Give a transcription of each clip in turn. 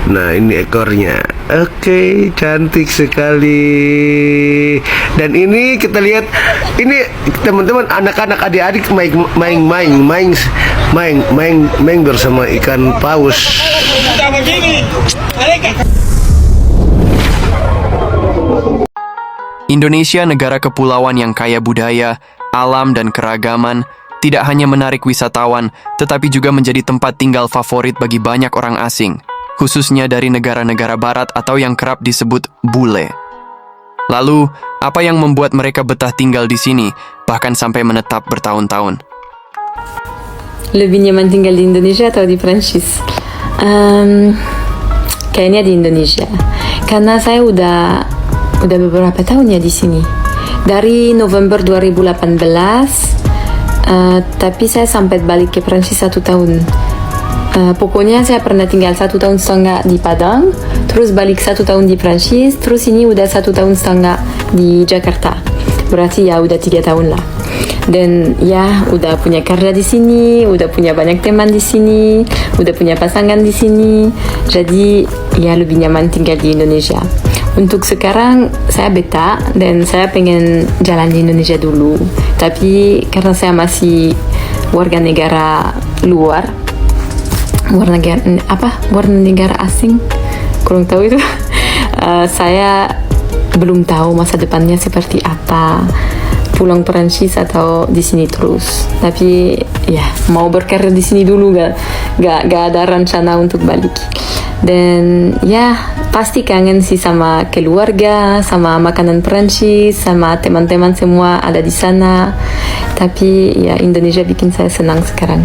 Nah, ini ekornya. Oke, cantik sekali. Dan ini kita lihat, ini teman-teman, anak-anak, adik-adik main bersama ikan paus. Indonesia, negara kepulauan yang kaya budaya, alam, dan keragaman, tidak hanya menarik wisatawan, tetapi juga menjadi tempat tinggal favorit bagi banyak orang asing, khususnya dari negara-negara barat atau yang kerap disebut bule. Lalu, apa yang membuat mereka betah tinggal di sini, bahkan sampai menetap bertahun-tahun? Lebih nyaman tinggal di Indonesia atau di Prancis? Kayaknya di Indonesia, karena saya udah beberapa tahun ya di sini. Dari November 2018, tapi saya sampai balik ke Prancis 1 tahun. Pokoknya saya pernah tinggal 1,5 tahun di Padang, terus balik 1 tahun di Prancis, terus ini udah 1,5 tahun di Jakarta. Berarti ya udah 3 tahun lah. Dan ya udah punya kerja di sini, udah punya banyak teman di sini, udah punya pasangan di sini. Jadi ya lebih nyaman tinggal di Indonesia. Untuk sekarang saya betah dan saya pengen jalan di Indonesia dulu. Tapi karena saya masih warga negara luar, warga negara asing, kurang tahu itu. Saya belum tahu masa depannya seperti apa, pulang Perancis atau di sini terus. Tapi ya mau berkarir di sini dulu, gak ada rencana untuk balik. Dan ya pasti kangen sih sama keluarga, sama makanan Perancis, sama teman-teman semua ada di sana. Tapi ya Indonesia bikin saya senang sekarang.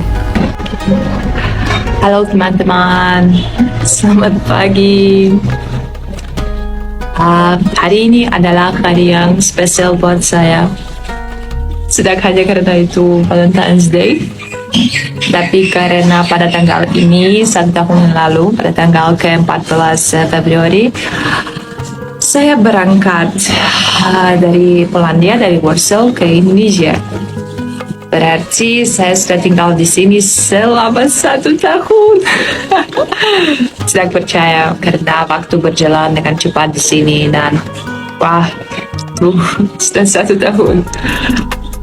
Halo teman-teman, selamat pagi. Hari ini adalah hari yang spesial buat saya. Tidak hanya karena itu Valentine's Day, tapi karena pada tanggal ini 1 tahun yang lalu, pada tanggal ke-14 Februari, saya berangkat dari Polandia, dari Warsaw ke Indonesia. Berarti saya sudah tinggal di sini selama 1 tahun. Tidak percaya karena waktu berjalan dengan cepat di sini dan sudah 1 tahun.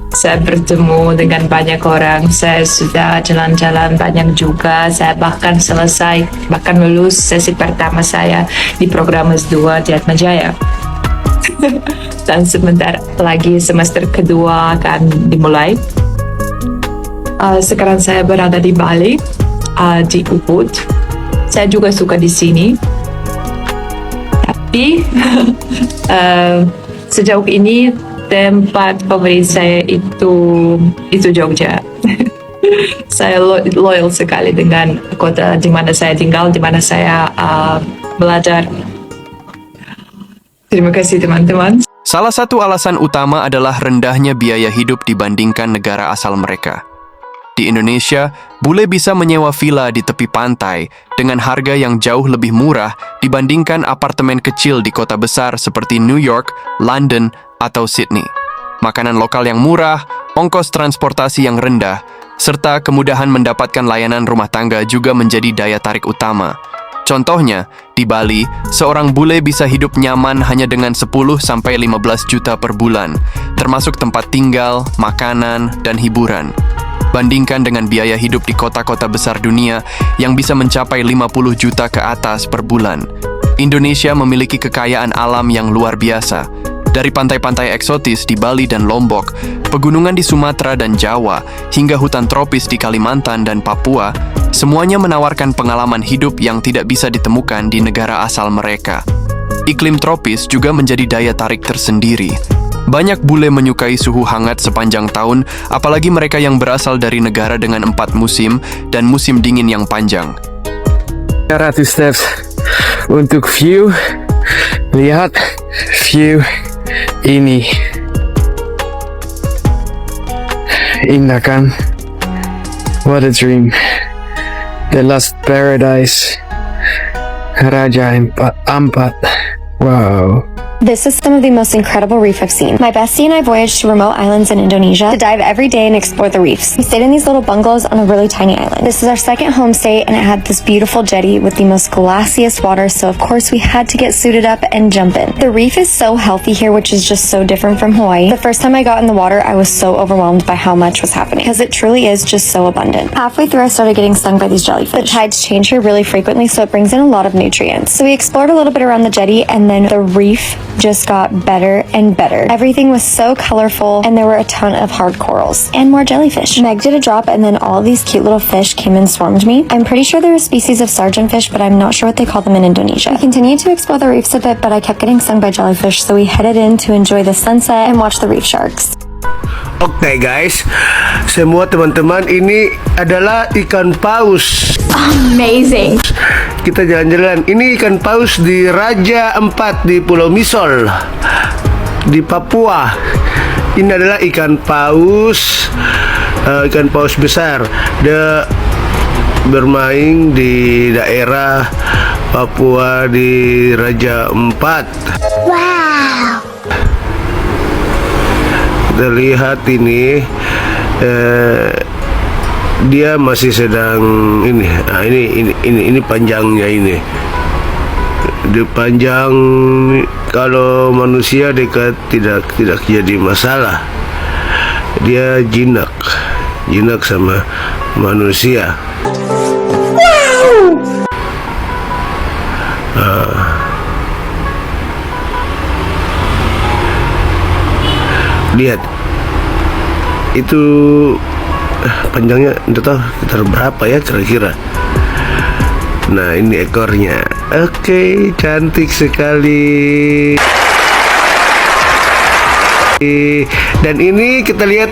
Saya bertemu dengan banyak orang, saya sudah jalan-jalan banyak juga, saya bahkan lulus sesi pertama saya di program S2 di Atmajaya. Dan sebentar lagi semester kedua akan dimulai. Sekarang saya berada di Bali, di Ubud. Saya juga suka di sini. Tapi sejauh ini tempat favorit saya itu Jogja. Saya loyal sekali dengan kota di mana saya tinggal, di mana saya belajar. Terima kasih teman-teman. Salah satu alasan utama adalah rendahnya biaya hidup dibandingkan negara asal mereka. Di Indonesia, bule bisa menyewa villa di tepi pantai dengan harga yang jauh lebih murah dibandingkan apartemen kecil di kota besar seperti New York, London, atau Sydney. Makanan lokal yang murah, ongkos transportasi yang rendah, serta kemudahan mendapatkan layanan rumah tangga juga menjadi daya tarik utama. Contohnya, di Bali, seorang bule bisa hidup nyaman hanya dengan 10-15 juta per bulan, termasuk tempat tinggal, makanan, dan hiburan. Bandingkan dengan biaya hidup di kota-kota besar dunia yang bisa mencapai 50 juta ke atas per bulan. Indonesia memiliki kekayaan alam yang luar biasa. Dari pantai-pantai eksotis di Bali dan Lombok, pegunungan di Sumatera dan Jawa, hingga hutan tropis di Kalimantan dan Papua, semuanya menawarkan pengalaman hidup yang tidak bisa ditemukan di negara asal mereka. Iklim tropis juga menjadi daya tarik tersendiri. Banyak bule menyukai suhu hangat sepanjang tahun, apalagi mereka yang berasal dari negara dengan 4 musim dan musim dingin yang panjang. 100 steps untuk view. Lihat view ini. Indah kan? What a dream. The Lost Paradise. Raja Ampat. Wow. This is some of the most incredible reef I've seen. My bestie and I voyaged to remote islands in Indonesia to dive every day and explore the reefs. We stayed in these little bungalows on a really tiny island. This is our second homestay and it had this beautiful jetty with the most glassiest water, so of course we had to get suited up and jump in. The reef is so healthy here, which is just so different from Hawaii. The first time I got in the water, I was so overwhelmed by how much was happening because it truly is just so abundant. Halfway through, I started getting stung by these jellyfish. The tides change here really frequently, so it brings in a lot of nutrients. So we explored a little bit around the jetty and then the reef just got better and better. Everything was so colorful and there were a ton of hard corals and more jellyfish. Meg did a drop and then all of these cute little fish came and swarmed me. I'm pretty sure they're a species of sergeant fish, but I'm not sure what they call them in Indonesia. We continued to explore the reefs a bit, but I kept getting stung by jellyfish, so we headed in to enjoy the sunset and watch the reef sharks. Oke guys, semua teman-teman, ini adalah ikan paus. Amazing. Kita jalan-jalan. Ini ikan paus di Raja Ampat di Pulau Misol di Papua. Ini adalah ikan paus besar. Dia bermain di daerah Papua di Raja Ampat. Kita lihat ini dia masih sedang ini. Nah, ini panjangnya ini. Di panjang, kalau manusia dekat tidak jadi masalah. Dia jinak sama manusia. Lihat itu panjangnya, tidak tahu sekitar berapa ya kira-kira. Nah, ini ekornya. Oke, cantik sekali. Dan ini kita lihat,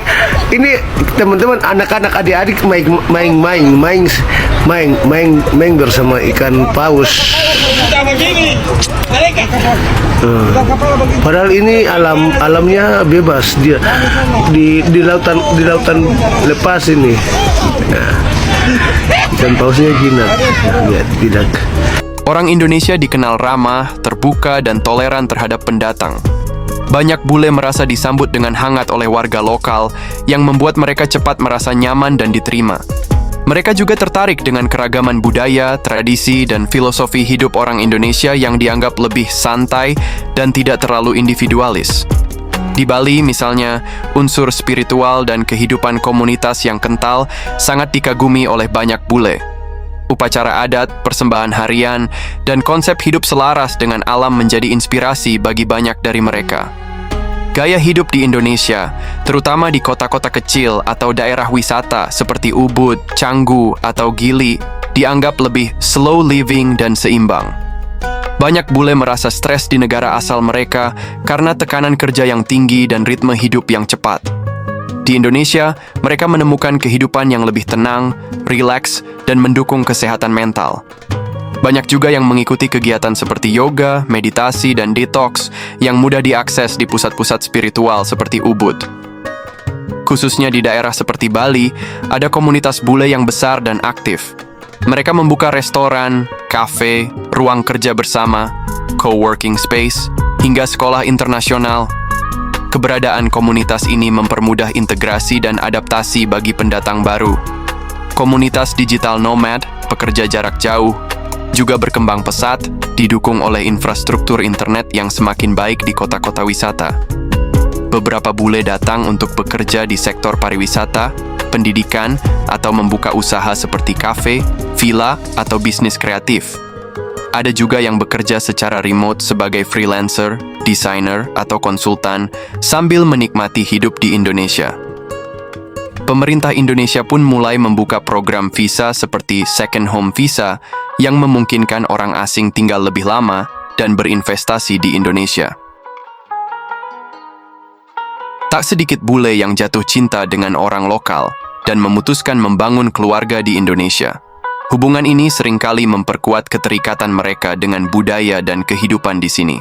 ini teman-teman, anak-anak, adik-adik main bersama ikan paus. Padahal ini alamnya bebas, dia di lautan lepas ini. Nah, ikan pausnya jinak. Lihat, tidak. Orang Indonesia dikenal ramah, terbuka, dan toleran terhadap pendatang. Banyak bule merasa disambut dengan hangat oleh warga lokal yang membuat mereka cepat merasa nyaman dan diterima. Mereka juga tertarik dengan keragaman budaya, tradisi, dan filosofi hidup orang Indonesia yang dianggap lebih santai dan tidak terlalu individualis. Di Bali misalnya, unsur spiritual dan kehidupan komunitas yang kental sangat dikagumi oleh banyak bule. Upacara adat, persembahan harian, dan konsep hidup selaras dengan alam menjadi inspirasi bagi banyak dari mereka. Gaya hidup di Indonesia, terutama di kota-kota kecil atau daerah wisata seperti Ubud, Canggu, atau Gili, dianggap lebih slow living dan seimbang. Banyak bule merasa stres di negara asal mereka karena tekanan kerja yang tinggi dan ritme hidup yang cepat. Di Indonesia, mereka menemukan kehidupan yang lebih tenang, rileks, dan mendukung kesehatan mental. Banyak juga yang mengikuti kegiatan seperti yoga, meditasi, dan detox yang mudah diakses di pusat-pusat spiritual seperti Ubud. Khususnya di daerah seperti Bali, ada komunitas bule yang besar dan aktif. Mereka membuka restoran, kafe, ruang kerja bersama, co-working space, hingga sekolah internasional. Keberadaan komunitas ini mempermudah integrasi dan adaptasi bagi pendatang baru. Komunitas digital nomad, pekerja jarak jauh, juga berkembang pesat, didukung oleh infrastruktur internet yang semakin baik di kota-kota wisata. Beberapa bule datang untuk bekerja di sektor pariwisata, pendidikan, atau membuka usaha seperti kafe, villa, atau bisnis kreatif. Ada juga yang bekerja secara remote sebagai freelancer, desainer, atau konsultan sambil menikmati hidup di Indonesia. Pemerintah Indonesia pun mulai membuka program visa seperti Second Home Visa yang memungkinkan orang asing tinggal lebih lama dan berinvestasi di Indonesia. Tak sedikit bule yang jatuh cinta dengan orang lokal dan memutuskan membangun keluarga di Indonesia. Hubungan ini seringkali memperkuat keterikatan mereka dengan budaya dan kehidupan di sini.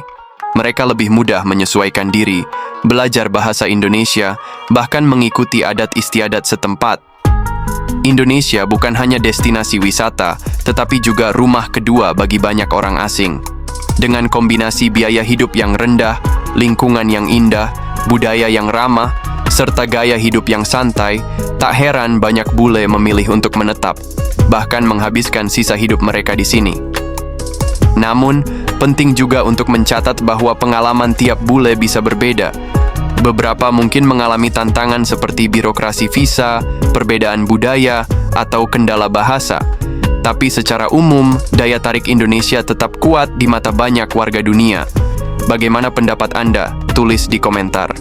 Mereka lebih mudah menyesuaikan diri, belajar bahasa Indonesia, bahkan mengikuti adat istiadat setempat. Indonesia bukan hanya destinasi wisata, tetapi juga rumah kedua bagi banyak orang asing. Dengan kombinasi biaya hidup yang rendah, lingkungan yang indah, budaya yang ramah, serta gaya hidup yang santai, tak heran banyak bule memilih untuk menetap, bahkan menghabiskan sisa hidup mereka di sini. Namun, penting juga untuk mencatat bahwa pengalaman tiap bule bisa berbeda. Beberapa mungkin mengalami tantangan seperti birokrasi visa, perbedaan budaya, atau kendala bahasa. Tapi secara umum, daya tarik Indonesia tetap kuat di mata banyak warga dunia. Bagaimana pendapat Anda? Tulis di komentar.